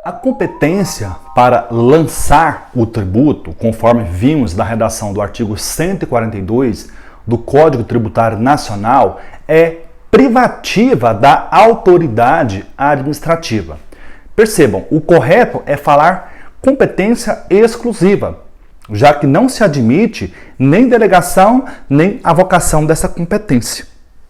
A competência para lançar o tributo, conforme vimos na redação do artigo 142 do Código Tributário Nacional, é privativa da autoridade administrativa. Percebam, o correto é falar competência exclusiva, já que não se admite nem delegação, nem avocação dessa competência.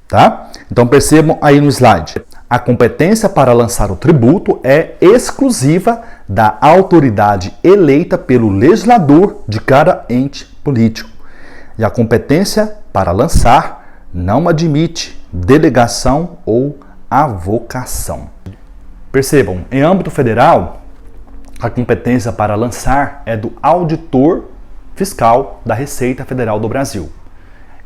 Tá? Então percebam aí no slide. A competência para lançar o tributo é exclusiva da autoridade eleita pelo legislador de cada ente político. E a competência para lançar não admite delegação ou avocação. Percebam, em âmbito federal, a competência para lançar é do auditor fiscal da Receita Federal do Brasil.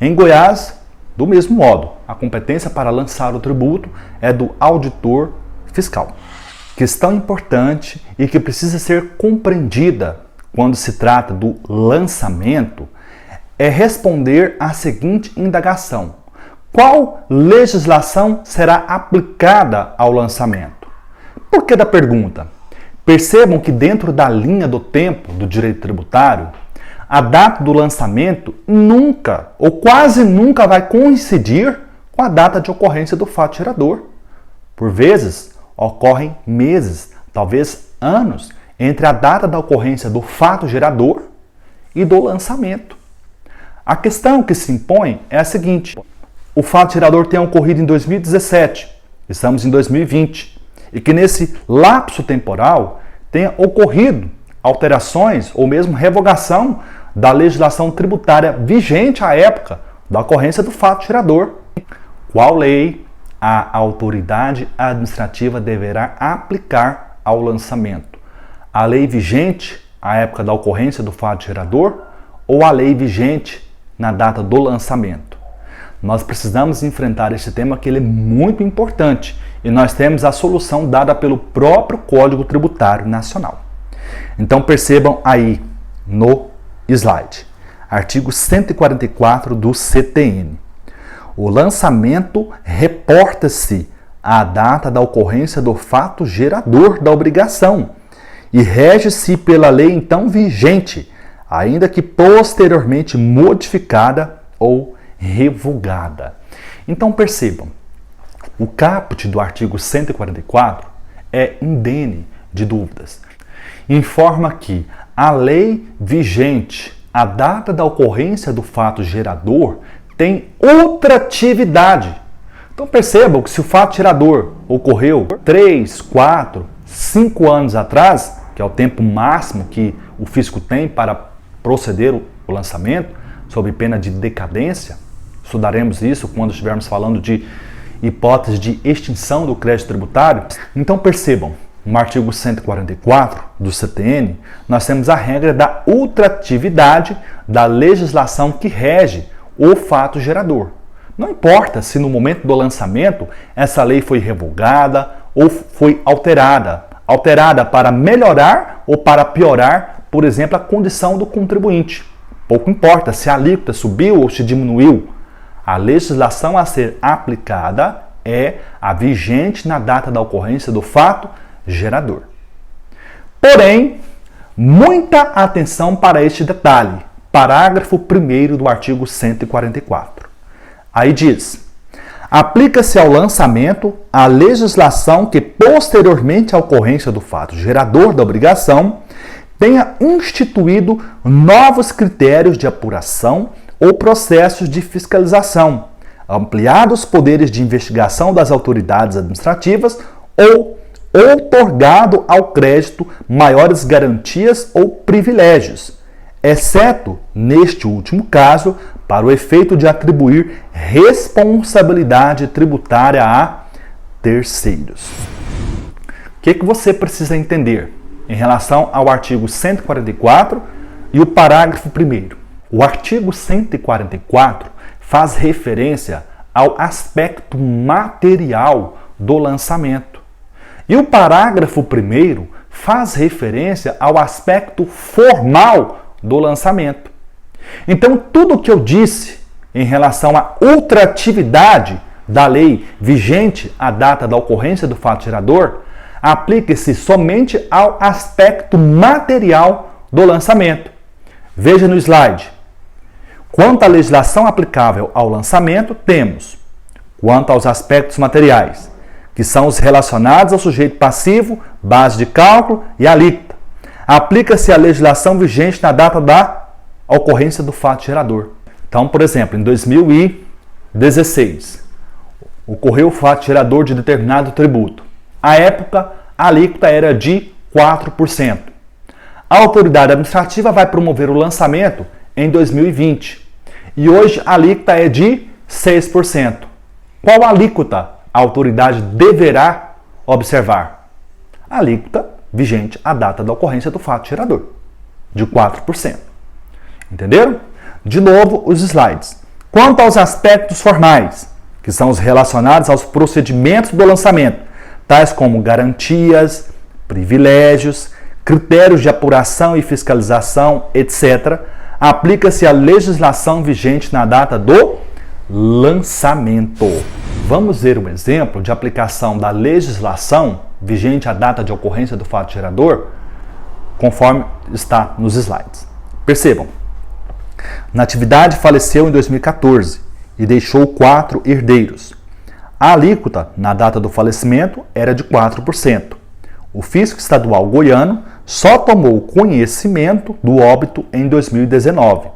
Em Goiás, do mesmo modo, a competência para lançar o tributo é do auditor fiscal. Questão importante e que precisa ser compreendida quando se trata do lançamento é responder à seguinte indagação: qual legislação será aplicada ao lançamento? Por que da pergunta? Percebam que dentro da linha do tempo do direito tributário, a data do lançamento nunca ou quase nunca vai coincidir com a data de ocorrência do fato gerador. Por vezes, ocorrem meses, talvez anos, entre a data da ocorrência do fato gerador e do lançamento. A questão que se impõe é a seguinte: o fato gerador tenha ocorrido em 2017, estamos em 2020, e que nesse lapso temporal tenha ocorrido alterações ou mesmo revogação da legislação tributária vigente à época da ocorrência do fato gerador. Qual lei a autoridade administrativa deverá aplicar ao lançamento? A lei vigente à época da ocorrência do fato gerador ou a lei vigente na data do lançamento? Nós precisamos enfrentar este tema, que ele é muito importante, e nós temos a solução dada pelo próprio Código Tributário Nacional. Então percebam aí no slide, artigo 144 do CTN. O lançamento reporta-se à data da ocorrência do fato gerador da obrigação e rege-se pela lei então vigente, ainda que posteriormente modificada ou revogada. Então percebam, o caput do artigo 144 é indene de dúvidas. Informa que a lei vigente, a data da ocorrência do fato gerador, tem outra atividade. Então percebam que se o fato gerador ocorreu 3, 4, 5 anos atrás, que é o tempo máximo que o fisco tem para proceder o lançamento, sob pena de decadência, estudaremos isso quando estivermos falando de hipótese de extinção do crédito tributário. Então percebam, no artigo 144 do CTN, nós temos a regra da ultratividade da legislação que rege o fato gerador. Não importa se no momento do lançamento essa lei foi revogada ou foi alterada para melhorar ou para piorar, por exemplo, a condição do contribuinte. Pouco importa se a alíquota subiu ou se diminuiu. A legislação a ser aplicada é a vigente na data da ocorrência do fato gerador. Porém, muita atenção para este detalhe. Parágrafo 1º do artigo 144. Aí diz: aplica-se ao lançamento a legislação que posteriormente à ocorrência do fato gerador da obrigação tenha instituído novos critérios de apuração ou processos de fiscalização, ampliado os poderes de investigação das autoridades administrativas ou outorgado ao crédito maiores garantias ou privilégios, exceto, neste último caso, para o efeito de atribuir responsabilidade tributária a terceiros. O que você precisa entender em relação ao artigo 144 e o parágrafo 1º? O artigo 144 faz referência ao aspecto material do lançamento. E o parágrafo 1º faz referência ao aspecto formal do lançamento. Então, tudo o que eu disse em relação à ultratividade da lei vigente à data da ocorrência do fato gerador, aplica-se somente ao aspecto material do lançamento. Veja no slide. Quanto à legislação aplicável ao lançamento, temos, quanto aos aspectos materiais, que são os relacionados ao sujeito passivo, base de cálculo e alíquota. Aplica-se a legislação vigente na data da ocorrência do fato gerador. Então, por exemplo, em 2016, ocorreu o fato gerador de determinado tributo. À época, a alíquota era de 4%. A autoridade administrativa vai promover o lançamento em 2020 e hoje a alíquota é de 6%. Qual alíquota a autoridade deverá observar? A alíquota vigente à data da ocorrência do fato gerador, de 4%. Entenderam? De novo, os slides. Quanto aos aspectos formais, que são os relacionados aos procedimentos do lançamento, tais como garantias, privilégios, critérios de apuração e fiscalização, etc., aplica-se a legislação vigente na data do lançamento. Vamos ver um exemplo de aplicação da legislação vigente à data de ocorrência do fato gerador, conforme está nos slides. Percebam, Natividade faleceu em 2014 e deixou 4 herdeiros. A alíquota na data do falecimento era de 4%. O fisco estadual goiano só tomou conhecimento do óbito em 2019,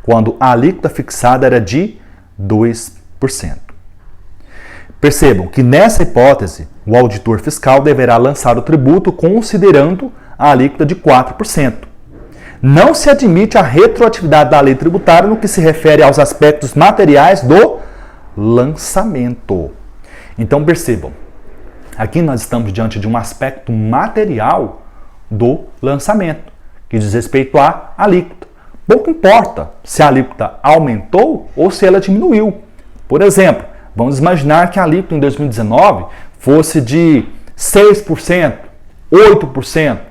quando a alíquota fixada era de 2%. Percebam que nessa hipótese, o auditor fiscal deverá lançar o tributo considerando a alíquota de 4%. Não se admite a retroatividade da lei tributária no que se refere aos aspectos materiais do lançamento. Então percebam, aqui nós estamos diante de um aspecto material do lançamento, que diz respeito à alíquota. Pouco importa se a alíquota aumentou ou se ela diminuiu. Por exemplo, vamos imaginar que a alíquota em 2019 fosse de 6%, 8%.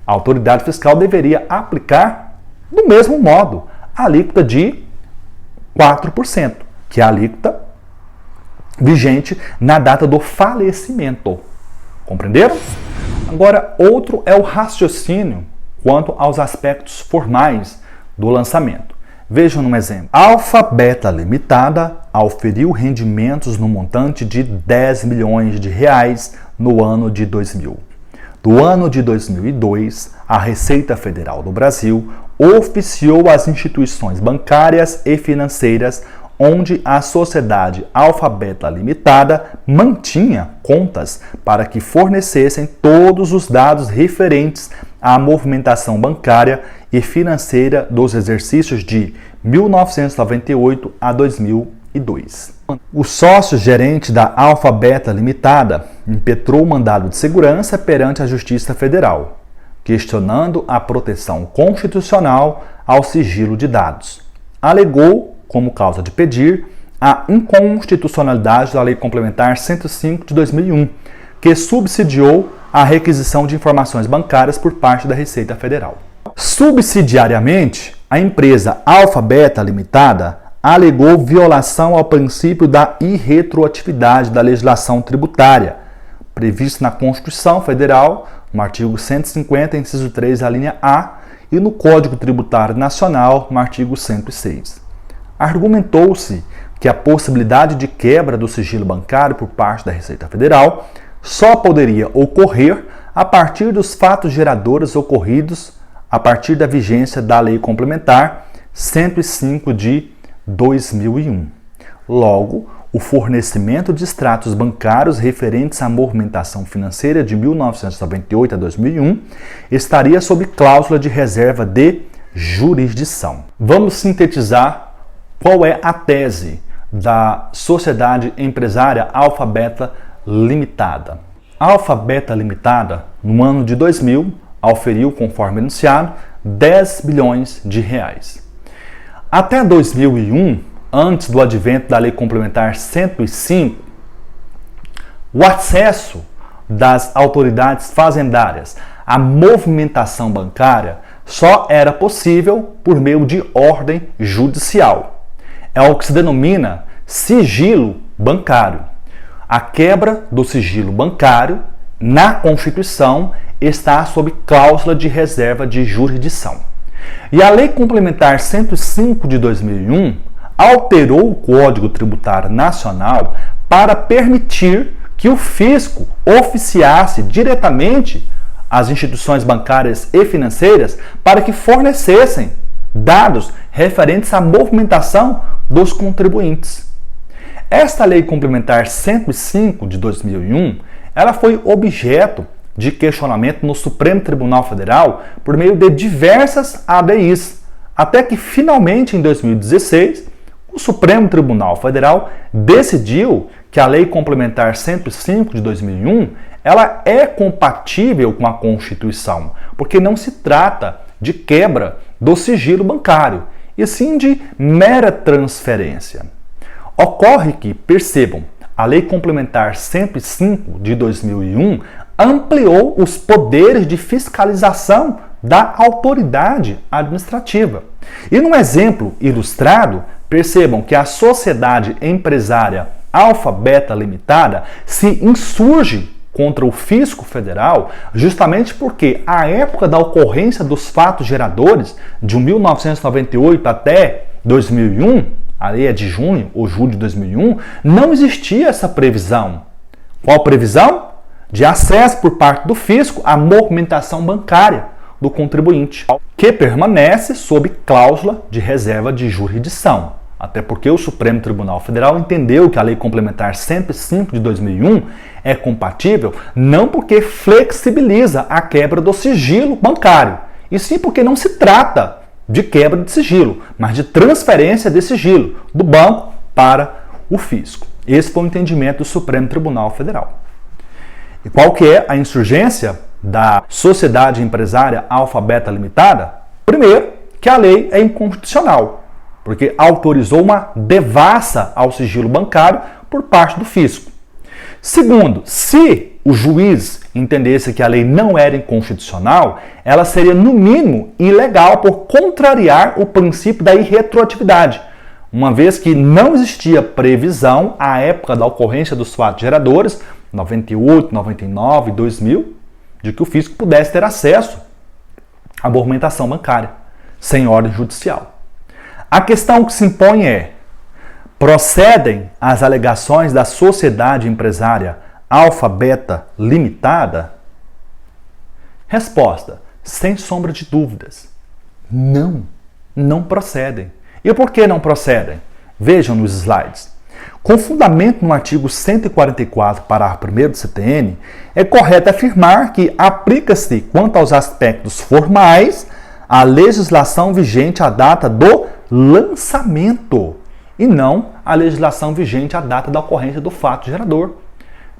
A autoridade fiscal deveria aplicar do mesmo modo a alíquota de 4%, que é a alíquota vigente na data do falecimento. Compreenderam? Agora, outro é o raciocínio quanto aos aspectos formais do lançamento. Vejam um exemplo. Alfa Beta Limitada auferiu rendimentos no montante de 10 milhões de reais no ano de 2000. Do ano de 2002, a Receita Federal do Brasil oficiou as instituições bancárias e financeiras onde a sociedade Alfa Beta Limitada mantinha contas para que fornecessem todos os dados referentes à movimentação bancária e financeira dos exercícios de 1998 a 2002. O sócio-gerente da Alfa Beta Limitada impetrou o mandado de segurança perante a Justiça Federal, questionando a proteção constitucional ao sigilo de dados. Alegou, como causa de pedir, a inconstitucionalidade da Lei Complementar 105 de 2001, que subsidiou a requisição de informações bancárias por parte da Receita Federal. Subsidiariamente, a empresa Alfa Beta Limitada alegou violação ao princípio da irretroatividade da legislação tributária, previsto na Constituição Federal, no artigo 150, inciso 3, a linha A, e no Código Tributário Nacional, no artigo 106. Argumentou-se que a possibilidade de quebra do sigilo bancário por parte da Receita Federal só poderia ocorrer a partir dos fatos geradores ocorridos a partir da vigência da Lei Complementar 105 de 2001. Logo, o fornecimento de extratos bancários referentes à movimentação financeira de 1998 a 2001 estaria sob cláusula de reserva de jurisdição. Vamos sintetizar qual é a tese da Sociedade Empresária Alfa Beta Limitada. A Alfa Beta Limitada, no ano de 2000, auferiu, conforme anunciado, 10 bilhões de reais. Até 2001, antes do advento da Lei Complementar 105, o acesso das autoridades fazendárias à movimentação bancária só era possível por meio de ordem judicial. É o que se denomina sigilo bancário. A quebra do sigilo bancário na Constituição está sob cláusula de reserva de jurisdição. E a Lei Complementar 105 de 2001 alterou o Código Tributário Nacional para permitir que o fisco oficiasse diretamente às instituições bancárias e financeiras para que fornecessem dados referentes à movimentação dos contribuintes. Esta Lei Complementar 105 de 2001, ela foi objeto de questionamento no Supremo Tribunal Federal por meio de diversas ADIs, até que finalmente em 2016 o Supremo Tribunal Federal decidiu que a Lei Complementar 105 de 2001 ela é compatível com a Constituição, porque não se trata de quebra do sigilo bancário, e sim de mera transferência. Ocorre que, percebam, a Lei Complementar 105 de 2001 ampliou os poderes de fiscalização da autoridade administrativa. E num exemplo ilustrado, percebam que a sociedade empresária Alfa Beta Limitada se insurge contra o fisco federal justamente porque a época da ocorrência dos fatos geradores, de 1998 até 2001, a lei é de junho ou julho de 2001, não existia essa previsão. Qual previsão? De acesso por parte do fisco à movimentação bancária do contribuinte, que permanece sob cláusula de reserva de jurisdição. Até porque o Supremo Tribunal Federal entendeu que a Lei Complementar 105 de 2001 é compatível não porque flexibiliza a quebra do sigilo bancário, e sim porque não se trata de quebra de sigilo, mas de transferência de sigilo do banco para o fisco. Esse foi o entendimento do Supremo Tribunal Federal. E qual que é a insurgência da sociedade empresária Alfa Beta Limitada? Primeiro, que a lei é inconstitucional, porque autorizou uma devassa ao sigilo bancário por parte do fisco. Segundo, se o juiz entendesse que a lei não era inconstitucional, ela seria, no mínimo, ilegal por contrariar o princípio da irretroatividade, uma vez que não existia previsão, à época da ocorrência dos fatos geradores, 98, 99 e 2000, de que o fisco pudesse ter acesso à movimentação bancária, sem ordem judicial. A questão que se impõe é: procedem as alegações da sociedade empresária Alfa Beta Limitada? Resposta: sem sombra de dúvidas. Não procedem. E por que não procedem? Vejam nos slides. Com fundamento no artigo 144, parágrafo 1º do CTN, é correto afirmar que aplica-se, quanto aos aspectos formais, a legislação vigente à data do lançamento e não a legislação vigente à data da ocorrência do fato gerador.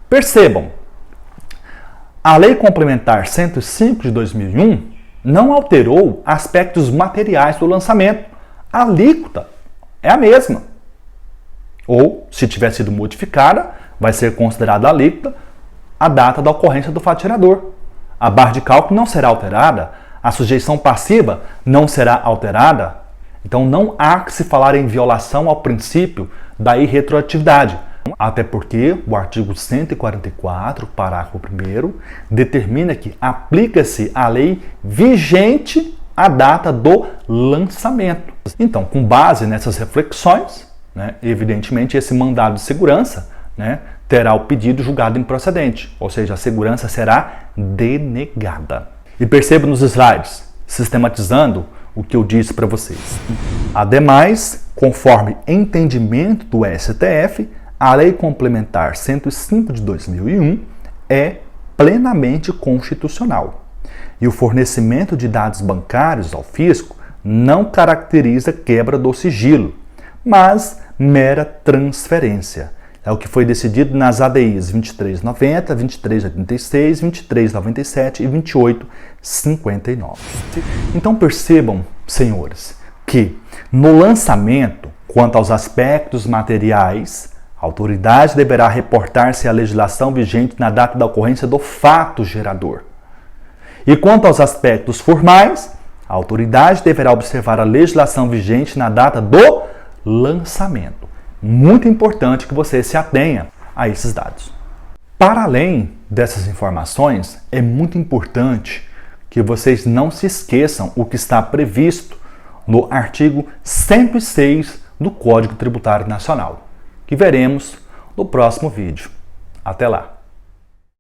Percebam, a Lei Complementar 105 de 2001 não alterou aspectos materiais do lançamento. A alíquota é a mesma. Ou, se tiver sido modificada, vai ser considerada a alíquota a data da ocorrência do fato gerador. A barra de cálculo não será alterada, a sujeição passiva não será alterada. Então não há que se falar em violação ao princípio da irretroatividade, até porque o artigo 144, parágrafo 1º, determina que aplica-se a lei vigente à data do lançamento. Então, com base nessas reflexões, evidentemente esse mandado de segurança terá o pedido julgado improcedente, ou seja, a segurança será denegada. E perceba nos slides, sistematizando o que eu disse para vocês. Ademais, conforme entendimento do STF, a Lei Complementar 105 de 2001 é plenamente constitucional. E o fornecimento de dados bancários ao fisco não caracteriza quebra do sigilo, mas mera transferência. É o que foi decidido nas ADIs 2390, 2386, 2397 e 2859. Então percebam, senhores, que no lançamento, quanto aos aspectos materiais, a autoridade deverá reportar-se à legislação vigente na data da ocorrência do fato gerador. E quanto aos aspectos formais, a autoridade deverá observar a legislação vigente na data do lançamento. Muito importante que você se atenha a esses dados. Para além dessas informações, é muito importante que vocês não se esqueçam o que está previsto no artigo 106 do Código Tributário Nacional, que veremos no próximo vídeo. Até lá!